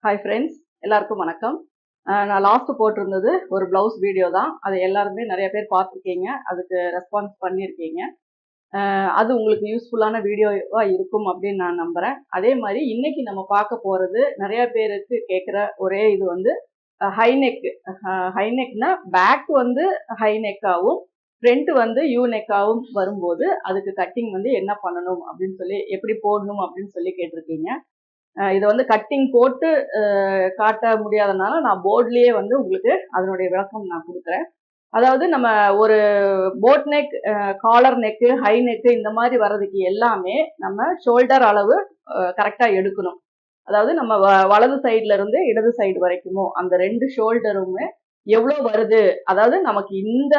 Hi friends, எல்லாருக்கும் வணக்கம். நான் லாஸ்ட் போட்டிருந்தது ஒரு ப்ளவுஸ் வீடியோ தான். அதை எல்லாருமே நிறைய பேர் பார்த்துருக்கீங்க, அதுக்கு ரெஸ்பான்ஸ் பண்ணியிருக்கீங்க. அது உங்களுக்கு யூஸ்ஃபுல்லான வீடியோவா இருக்கும் அப்படின்னு நான் நம்புகிறேன். அதே மாதிரி இன்னைக்கு நம்ம பார்க்க போகிறது நிறைய பேருக்கு கேட்குற ஒரே இது வந்து ஹைநெக். ஹைநெக்னா பேக் வந்து ஹைநெக்காகவும் ஃப்ரண்ட் வந்து யூ நெக்காகவும் வரும்போது அதுக்கு கட்டிங் வந்து என்ன பண்ணணும் அப்படின்னு சொல்லி, எப்படி போடணும் அப்படின்னு சொல்லி கேட்டிருக்கீங்க. இதை வந்து கட்டிங் போட்டு காட்ட முடியாதனால நான் போர்ட்லேயே வந்து உங்களுக்கு அதனுடைய விளக்கம் நான் கொடுக்குறேன். அதாவது நம்ம ஒரு boat neck, collar neck, high neck இந்த மாதிரி வர்றதுக்கு எல்லாமே நம்ம ஷோல்டர் அளவு கரெக்டாக எடுக்கணும். அதாவது நம்ம வலது சைட்ல இருந்து இடது சைடு வரைக்குமோ அந்த ரெண்டு ஷோல்டருமே எவ்வளோ வருது, அதாவது நமக்கு இந்த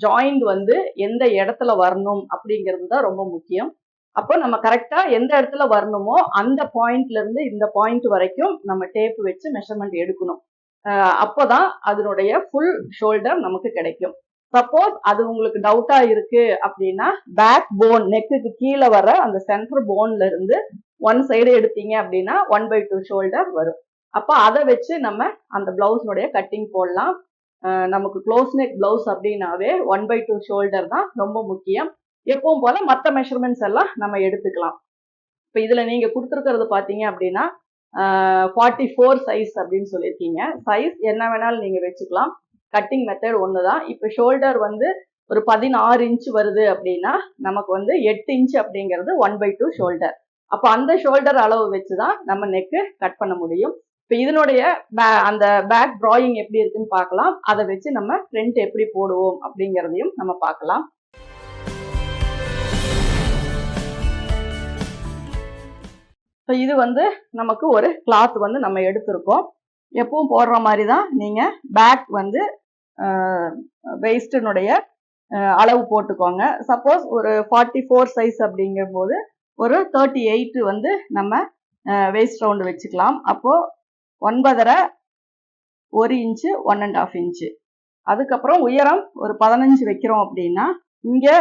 ஜாயிண்ட் வந்து எந்த இடத்துல வரணும் அப்படிங்கிறது தான் ரொம்ப முக்கியம். அப்போ நம்ம கரெக்டா எந்த இடத்துல வரணுமோ அந்த பாயிண்ட்ல இருந்து இந்த பாயிண்ட் வரைக்கும் நம்ம டேப் வச்சு மெஷர்மெண்ட் எடுக்கணும். அப்போதான் அதனுடைய ஃபுல் ஷோல்டர் நமக்கு கிடைக்கும். சப்போஸ் அது உங்களுக்கு டவுட்டா இருக்கு அப்படின்னா பேக் போன், நெக்குக்கு கீழே வர அந்த சென்டர் போன்ல இருந்து ஒன் சைடு எடுத்தீங்க அப்படின்னா 1/2 ஷோல்டர் வரும். அப்போ அதை வச்சு நம்ம அந்த பிளவுஸ்னுடைய கட்டிங் போடலாம். நமக்கு க்ளோஸ் நெக் பிளவுஸ் அப்படின்னாவே 1/2 ஷோல்டர் தான் ரொம்ப முக்கியம். எப்பவும் போல மற்ற மெஷர்மெண்ட்ஸ் எல்லாம் நம்ம எடுத்துக்கலாம். இப்போ இதுல நீங்க கொடுத்துருக்கிறது பாத்தீங்க அப்படின்னா 44 சைஸ் அப்படின்னு சொல்லியிருக்கீங்க. சைஸ் என்ன வேணாலும் நீங்க வச்சுக்கலாம், கட்டிங் மெத்தட் ஒண்ணுதான். இப்போ ஷோல்டர் வந்து ஒரு 16 இன்ச் வருது அப்படின்னா நமக்கு வந்து 8 இன்ச் அப்படிங்கிறது 1/2 ஷோல்டர். அப்போ அந்த ஷோல்டர் அளவு வச்சுதான் நம்ம நெக்கு கட் பண்ண முடியும். இப்போ இதனுடைய அந்த பேக் டிராயிங் எப்படி இருக்குன்னு பார்க்கலாம். அதை வச்சு நம்ம ஃப்ரண்ட் எப்படி போடுவோம் அப்படிங்கிறதையும் நம்ம பார்க்கலாம். ஸோ இது வந்து நமக்கு ஒரு கிளாத் வந்து நம்ம எடுத்திருக்கோம். எப்பவும் போடுற மாதிரி தான் நீங்கள் பேக் வந்து வெயிஸ்டினுடைய அளவு போட்டுக்கோங்க. சப்போஸ் ஒரு 44 சைஸ் அப்படிங்கும் போது ஒரு 38 வந்து நம்ம வெயிஸ்ட் ரவுண்டு வச்சுக்கலாம். அப்போது 9.5, 1 இன்ச்சு, 1.5 இன்ச்சு. அதுக்கப்புறம் உயரம் ஒரு 15 வைக்கிறோம் அப்படின்னா இங்கே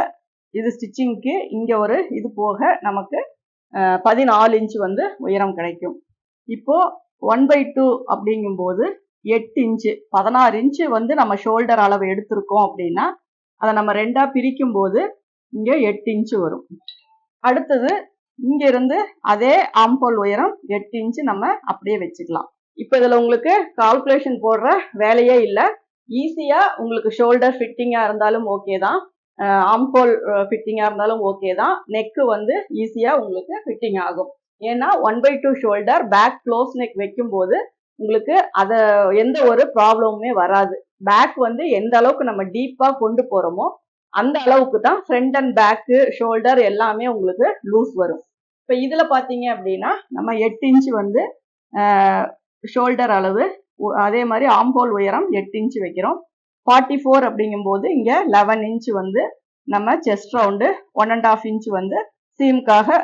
இது ஸ்டிச்சிங்க்கு இங்கே ஒரு இது போக நமக்கு 14 இன்ச் வந்து உயரம் கிடைக்கும். இப்போ 1/2 அப்படிங்கும்போது 8 இன்ச்சு, 16 இன்ச்சு வந்து நம்ம ஷோல்டர் அளவு எடுத்திருக்கோம் அப்படின்னா அதை நம்ம ரெண்டா பிரிக்கும் போது இங்க 8 இன்ச்சு வரும். அடுத்தது இங்க இருந்து அதே ஆம்போல் உயரம் 8 இன்ச்சு நம்ம அப்படியே வச்சுக்கலாம். இப்போ இதுல உங்களுக்கு கால்குலேஷன் போடுற வேலையே இல்லை. ஈஸியா உங்களுக்கு ஷோல்டர் ஃபிட்டிங்கா இருந்தாலும் ஓகே தான், ஆம்போல் ஃபிட்டிங்கா இருந்தாலும் ஓகே தான். நெக்கு வந்து ஈஸியா உங்களுக்கு ஃபிட்டிங் ஆகும். ஏன்னா 1/2 ஷோல்டர் பேக் க்ளோஸ் நெக் வைக்கும் போது உங்களுக்கு அதை எந்த ஒரு ப்ராப்ளமுமே வராது. பேக் வந்து எந்த அளவுக்கு நம்ம டீப்பா கொண்டு போறோமோ அந்த அளவுக்கு தான் ஃப்ரண்ட் அண்ட் பேக்கு ஷோல்டர் எல்லாமே உங்களுக்கு லூஸ் வரும். இப்போ இதுல பாத்தீங்க அப்படின்னா நம்ம 8 இன்ச்சு வந்து ஷோல்டர் அளவு, அதே மாதிரி ஆம்போல் உயரம் 8 இன்ச்சு வைக்கிறோம். 44 அப்படிங்கும்போது இங்க 11 இன்ச் வந்து நம்ம செஸ்ட் ரவுண்டு, 1.5 இன்ச் வந்து சீமுக்காக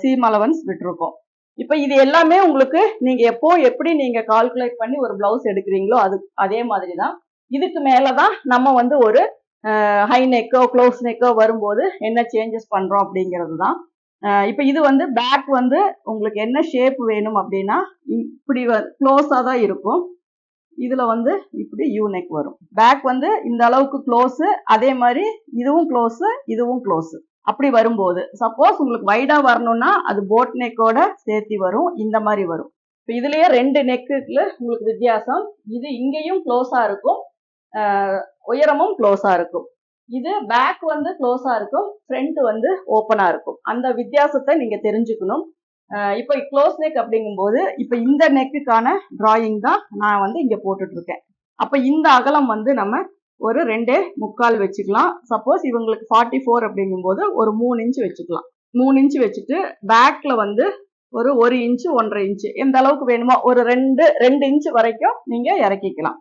சீம் அலவன்ஸ் விட்டுருக்கோம். இப்போ இது எல்லாமே உங்களுக்கு நீங்க எப்போ எப்படி நீங்க கால்குலேட் பண்ணி ஒரு பிளவுஸ் எடுக்கிறீங்களோ அதே மாதிரி தான். இதுக்கு மேலதான் நம்ம வந்து ஒரு ஹை நெக்கோ க்ளோஸ் நெக்கோ வரும்போது என்ன சேஞ்சஸ் பண்றோம் அப்படிங்கிறது தான். இப்போ இது வந்து பேக் வந்து உங்களுக்கு என்ன ஷேப் வேணும் அப்படின்னா இப்படி க்ளோஸா தான் இருக்கும். இதுல வந்து இப்படி யூ நெக் வரும். பேக் வந்து இந்த அளவுக்கு க்ளோஸ், அதே மாதிரி இதுவும் க்ளோஸ், இதுவும் க்ளோஸ். அப்படி வரும்போது சப்போஸ் உங்களுக்கு வைடா வரணும்னா அது போட் நெக்கோட சேர்த்தி வரும், இந்த மாதிரி வரும். இப்போ இதுலயே 2 நெக்குல உங்களுக்கு வித்தியாசம். இது இங்கேயும் க்ளோஸா இருக்கும், உயரமும் க்ளோஸா இருக்கும். இது பேக் வந்து க்ளோஸா இருக்கும், ஃப்ரண்ட் வந்து ஓப்பனா இருக்கும். அந்த வித்தியாசத்தை நீங்க தெரிஞ்சுக்கணும். இப்போ க்ளோஸ் நெக் அப்படிங்கும்போது இப்போ இந்த நெக்குக்கான டிராயிங் தான் நான் வந்து இங்க போட்டுட்டு இருக்கேன். அப்போ இந்த அகலம் வந்து நம்ம ஒரு 2.25 வச்சுக்கலாம். சப்போஸ் இவங்களுக்கு 44 அப்படிங்கும்போது ஒரு 3 இன்ச் வச்சுக்கலாம். 3 இன்ச் வச்சுட்டு பேக்ல வந்து ஒரு 1 இன்ச்சு, 1.5 இன்ச்சு எந்த அளவுக்கு வேணுமோ ஒரு 2 இன்ச் வரைக்கும் நீங்க இறக்கிக்கலாம்.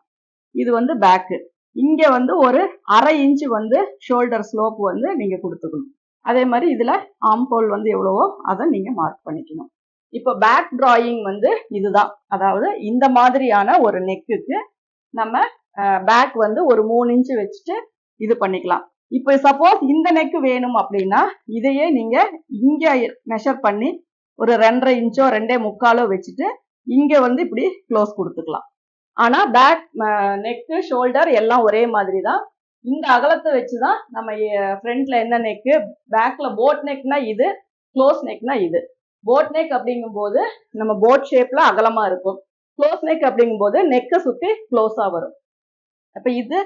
இது வந்து பேக்கு. இங்க வந்து ஒரு 1/2 இன்ச் வந்து ஷோல்டர் ஸ்லோப் வந்து நீங்க கொடுத்துக்கணும். அதே மாதிரி இதுல ஆம்போல் வந்து எவ்வளவோ அதை நீங்க மார்க் பண்ணிக்கணும். இப்போ பேக் டிராயிங் வந்து இதுதான். அதாவது இந்த மாதிரியான ஒரு நெக்குக்கு நம்ம பேக் வந்து ஒரு 3 இன்ச் வச்சுட்டு இது பண்ணிக்கலாம். இப்போ சப்போஸ் இந்த நெக்கு வேணும் அப்படின்னா இதையே நீங்க இங்க மெஷர் பண்ணி ஒரு 2.5 இன்ச்சோ 2.25 வச்சுட்டு இங்க வந்து இப்படி க்ளோஸ் கொடுத்துக்கலாம். ஆனா பேக் நெக்கு ஷோல்டர் எல்லாம் ஒரே மாதிரி தான். இந்த அகலத்தை வச்சுதான் நம்ம ஃப்ரண்ட்ல என்ன நெக்கு, பேக்ல போட் நெக்னா இது, க்ளோஸ் நெக்னா இது. போட் நெக் அப்படிங்கும் போது நம்ம போட் ஷேப்ல அகலமா இருக்கும். க்ளோஸ் நெக் அப்படிங்கும் போது நெக்கை சுத்தி க்ளோஸா வரும். அப்ப இது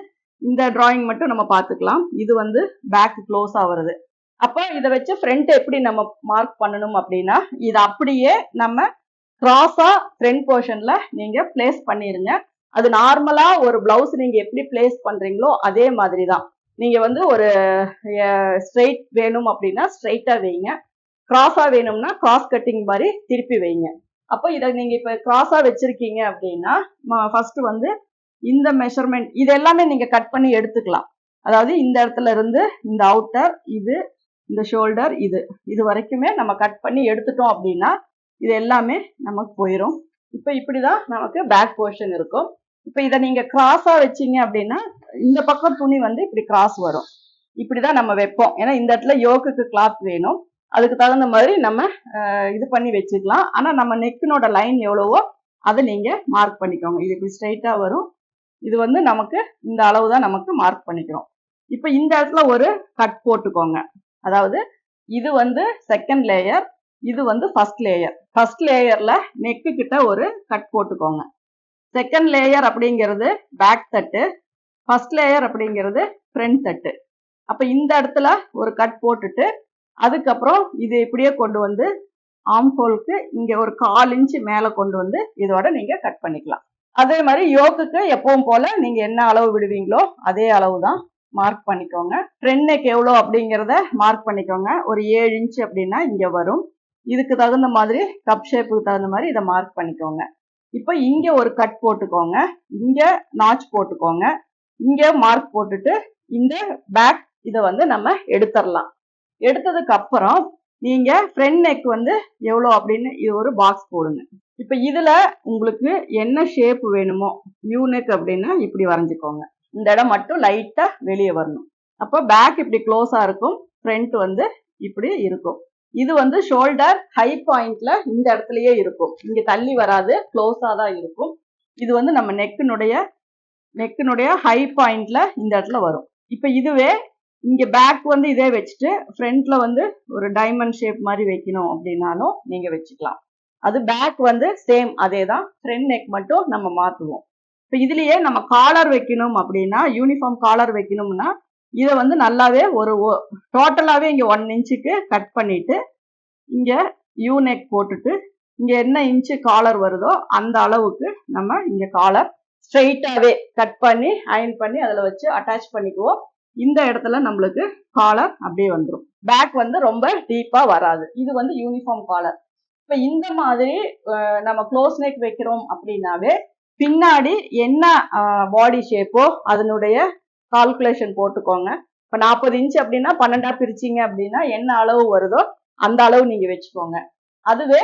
இந்த டிராயிங் மட்டும் நம்ம பார்த்துக்கலாம். இது வந்து பேக் க்ளோஸா வருது. அப்ப இதை வச்சு ஃப்ரண்ட் எப்படி நம்ம மார்க் பண்ணணும் அப்படின்னா, இது அப்படியே நம்ம கிராஸா ஃப்ரண்ட் போர்ஷன்ல நீங்க பிளேஸ் பண்ணிருங்க. அது நார்மலா ஒரு பிளவுஸ் நீங்க எப்படி பிளேஸ் பண்றீங்களோ அதே மாதிரி தான். நீங்க வந்து ஒரு ஸ்ட்ரெயிட் வேணும் அப்படின்னா ஸ்ட்ரெயிட்டா வைங்க, கிராஸா வேணும்னா கிராஸ் கட்டிங் மாதிரி திருப்பி வைங்க. அப்போ இதை நீங்க இப்ப கிராஸா வச்சிருக்கீங்க அப்படின்னா ஃபர்ஸ்ட் வந்து இந்த மெஷர்மெண்ட் இது எல்லாமே நீங்க கட் பண்ணி எடுத்துக்கலாம். அதாவது இந்த இடத்துல இருந்து இந்த அவுட்டர், இது இந்த ஷோல்டர், இது வரைக்குமே நம்ம கட் பண்ணி எடுத்துட்டோம் அப்படின்னா இது எல்லாமே நமக்கு போயிடும். இப்ப இப்படிதான் நமக்கு பேக் போர்ஷன் இருக்கும். இப்ப இதை நீங்க கிராஸா வச்சீங்க அப்படின்னா இந்த பக்கம் துணி வந்து இப்படி கிராஸ் வரும். இப்படிதான் நம்ம வைப்போம். ஏன்னா இந்த இடத்துல யோக்குக்கு கிளாத் வேணும், அதுக்கு தகுந்த மாதிரி நம்ம இது பண்ணி வச்சுக்கலாம். ஆனா நம்ம நெக்கினோட லைன் எவ்வளவோ அதை நீங்க மார்க் பண்ணிக்கோங்க. இது இப்படி ஸ்ட்ரைட்டா வரும். இது வந்து நமக்கு இந்த அளவு தான் நமக்கு மார்க் பண்ணிக்கிறோம். இப்ப இந்த இடத்துல ஒரு கட் போட்டுக்கோங்க. அதாவது இது வந்து செகண்ட் லேயர், இது வந்து ஃபர்ஸ்ட் லேயர். ஃபர்ஸ்ட் லேயர்ல நெக்கு கிட்ட ஒரு கட் போட்டுக்கோங்க. செகண்ட் லேயர் அப்படிங்கிறது பேக் தட்டு, ஃபர்ஸ்ட் லேயர் அப்படிங்கிறது ஃப்ரண்ட் தட்டு. அப்ப இந்த இடத்துல ஒரு கட் போட்டுட்டு அதுக்கப்புறம் இது இப்படியே கொண்டு வந்து ஆர்ம் ஹோலுக்கு இங்க ஒரு 1/4 இன்ச் மேல கொண்டு வந்து இதோட நீங்க கட் பண்ணிக்கலாம். அதே மாதிரி யோக்குக்கு எப்பவும் போல நீங்க என்ன அளவு விடுவீங்களோ அதே அளவு தான் மார்க் பண்ணிக்கோங்க. ஃப்ரண்ட் நெக் எவ்வளோ அப்படிங்கிறத மார்க் பண்ணிக்கோங்க. ஒரு 7 இன்ச் அப்படின்னா இங்க வரும். இதுக்கு தகுந்த மாதிரி கப் ஷேப்புக்கு தகுந்த மாதிரி இதை மார்க் பண்ணிக்கோங்க. இப்போ இங்க ஒரு கட் போட்டுக்கோங்க, இங்க நாச் போட்டுக்கோங்க, இங்க மார்க் போட்டுட்டு இந்த பேக் இதை வந்து நம்ம எடுத்துடலாம். எடுத்ததுக்கு அப்புறம் நீங்க ஃப்ரண்ட் நெக் வந்து எவ்வளோ அப்படின்னு இது ஒரு பாக்ஸ் போடுங்க. இப்ப இதுல உங்களுக்கு என்ன ஷேப் வேணுமோ, யூ நெக் அப்படின்னா இப்படி வரைஞ்சுக்கோங்க. இந்த இடம் மட்டும் லைட்டா வெளியே வரணும். அப்போ பேக் இப்படி க்ளோஸா இருக்கும், ஃப்ரண்ட் வந்து இப்படி இருக்கும். இது வந்து ஷோல்டர் ஹை பாயிண்ட்ல இந்த இடத்துலயே இருக்கும், இங்க தள்ளி வராது, க்ளோஸா தான் இருக்கும். இது வந்து நம்ம நெக்கினுடைய ஹை பாயிண்ட்ல இந்த இடத்துல வரும். இப்ப இதுவே இங்க பேக் வந்து இதே வச்சுட்டு ஃப்ரண்ட்ல வந்து ஒரு டைமண்ட் ஷேப் மாதிரி வைக்கணும் அப்படின்னாலும் நீங்க வச்சுக்கலாம். அது பேக் வந்து சேம் அதே தான், ஃப்ரண்ட் நெக் மட்டும் நம்ம மாத்துவோம். இப்ப இதுலயே நம்ம காலர் வைக்கணும் அப்படின்னா, யூனிஃபார்ம் காலர் வைக்கணும்னா இதை வந்து நல்லாவே ஒரு டோட்டலாவே இங்க 1 இன்ச்சுக்கு கட் பண்ணிட்டு இங்க யூ நெக் போட்டுட்டு இங்க என்ன இன்ச்சு காலர் வருதோ அந்த அளவுக்கு நம்ம இங்க காலர் ஸ்ட்ரெயிட்டாவே கட் பண்ணி அயன் பண்ணி அதுல வச்சு அட்டாச் பண்ணிக்குவோம். இந்த இடத்துல நம்மளுக்கு காலர் அப்படியே வந்துடும். பேக் வந்து ரொம்ப டீப்பா வராது. இது வந்து யூனிஃபார்ம் காலர். இப்ப இந்த மாதிரி நம்ம க்ளோஸ் நெக் வைக்கிறோம் அப்படின்னாவே பின்னாடி என்ன பாடி ஷேப்போ அதனுடைய கால்குலேஷன் போட்டுக்கோங்க. இப்ப 40 இன்ச் அப்படின்னா 12ஆ பிரிச்சிங்க அப்படின்னா என்ன அளவு வருதோ அந்த அளவு நீங்க வச்சுக்கோங்க. அதுவே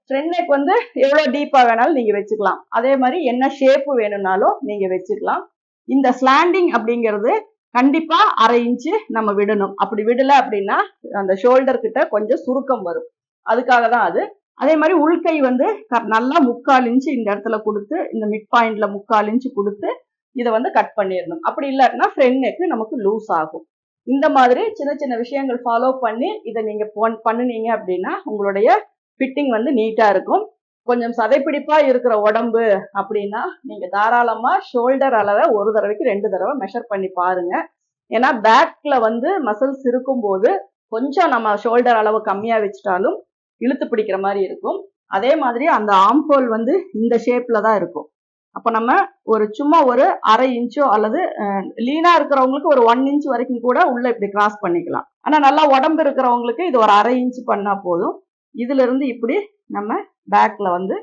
ஃப்ரண்ட் நெக் வந்து எவ்வளவு டீப்பா வேணாலும் நீங்க வச்சுக்கலாம். அதே மாதிரி என்ன ஷேப் வேணும்னாலும் நீங்க வச்சுக்கலாம். இந்த ஸ்லாண்டிங் அப்படிங்கிறது கண்டிப்பா 1/2 இன்ச்சு நம்ம விடணும். அப்படி விடல அப்படின்னா அந்த ஷோல்டர் கிட்ட கொஞ்சம் சுருக்கம் வரும், அதுக்காக தான் அது. அதே மாதிரி உள்கை வந்து நல்லா 3/4 இன்ச்சு இந்த இடத்துல கொடுத்து, இந்த மிட் பாயிண்ட்ல 3/4 இன்ச்சு கொடுத்து இதை வந்து கட் பண்ணிடணும். அப்படி இல்லாட்டினா ஃப்ரண்ட் நெக் நமக்கு லூஸ் ஆகும். இந்த மாதிரி சின்ன சின்ன விஷயங்கள் ஃபாலோ பண்ணி இதை நீங்க பண்ணுனீங்க அப்படின்னா உங்களுடைய ஃபிட்டிங் வந்து நீட்டா இருக்கும். கொஞ்சம் சதைப்பிடிப்பா இருக்கிற உடம்பு அப்படின்னா நீங்க தாராளமா ஷோல்டர் அளவை 1 தடவைக்கு 2 தடவை மெஷர் பண்ணி பாருங்க. ஏன்னா பேக்ல வந்து மசில்ஸ் இருக்கும்போது கொஞ்சம் நம்ம ஷோல்டர் அளவு கம்மியா வச்சுட்டாலும் இழுத்து பிடிக்கிற மாதிரி இருக்கும். அதே மாதிரி அந்த ஆர்ம் ஹோல் வந்து இந்த ஷேப்ல தான் இருக்கும். அப்ப நம்ம சும்மா ஒரு 1/2 இன்ச்சோ அல்லது லீனா இருக்கிறவங்களுக்கு ஒரு 1 இன்ச் வரைக்கும் கூட உள்ள இப்படி கிராஸ் பண்ணிக்கலாம். ஆனா நல்லா உடம்பு இருக்கிறவங்களுக்கு இது ஒரு 1/2 இன்ச் பண்ணா போதும். இதுல இருந்து இப்படி நம்ம பேக்ல வந்து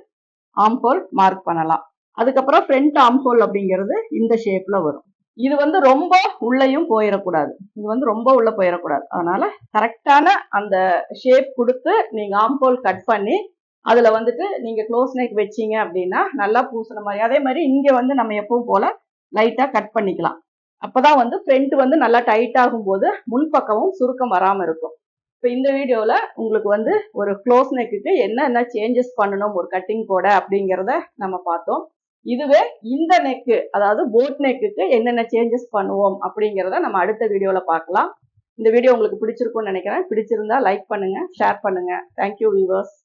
ஆர்ம் ஹோல் மார்க் பண்ணலாம். அதுக்கப்புறம் ஃப்ரண்ட் ஆர்ம் ஹோல் அப்படிங்கிறது இந்த ஷேப்ல வரும். இது வந்து ரொம்ப உள்ளேயும் போயிடக்கூடாது, இது வந்து ரொம்ப உள்ள போயிடக்கூடாது. அதனால கரெக்டான அந்த ஷேப் கொடுத்து நீங்க ஆர்ம் ஹோல் கட் பண்ணி அதுல வந்துட்டு நீங்க க்ளோஸ் நெக் வச்சீங்க அப்படின்னா நல்லா பூசின மாதிரி. அதே மாதிரி இங்க வந்து நம்ம எப்பவும் போல லைட்டா கட் பண்ணிக்கலாம். அப்பதான் வந்து ஃப்ரண்ட் வந்து நல்லா டைட் ஆகும் போது முன்பக்கமும் சுருக்கம் வராம இருக்கும். இப்போ இந்த வீடியோவில் உங்களுக்கு வந்து ஒரு க்ளோஸ் நெக்குக்கு என்ன சேஞ்சஸ் பண்ணணும் ஒரு கட்டிங் போட அப்படிங்கிறத நம்ம பார்த்தோம். இதுவே இந்த நெக்கு, அதாவது போட் நெக்குக்கு என்னென்ன சேஞ்சஸ் பண்ணுவோம் அப்படிங்கிறத நம்ம அடுத்த வீடியோவில் பார்க்கலாம். இந்த வீடியோ உங்களுக்கு பிடிச்சிருக்கும்னு நினைக்கிறேன். பிடிச்சிருந்தா லைக் பண்ணுங்க, ஷேர் பண்ணுங்க. Thank you viewers.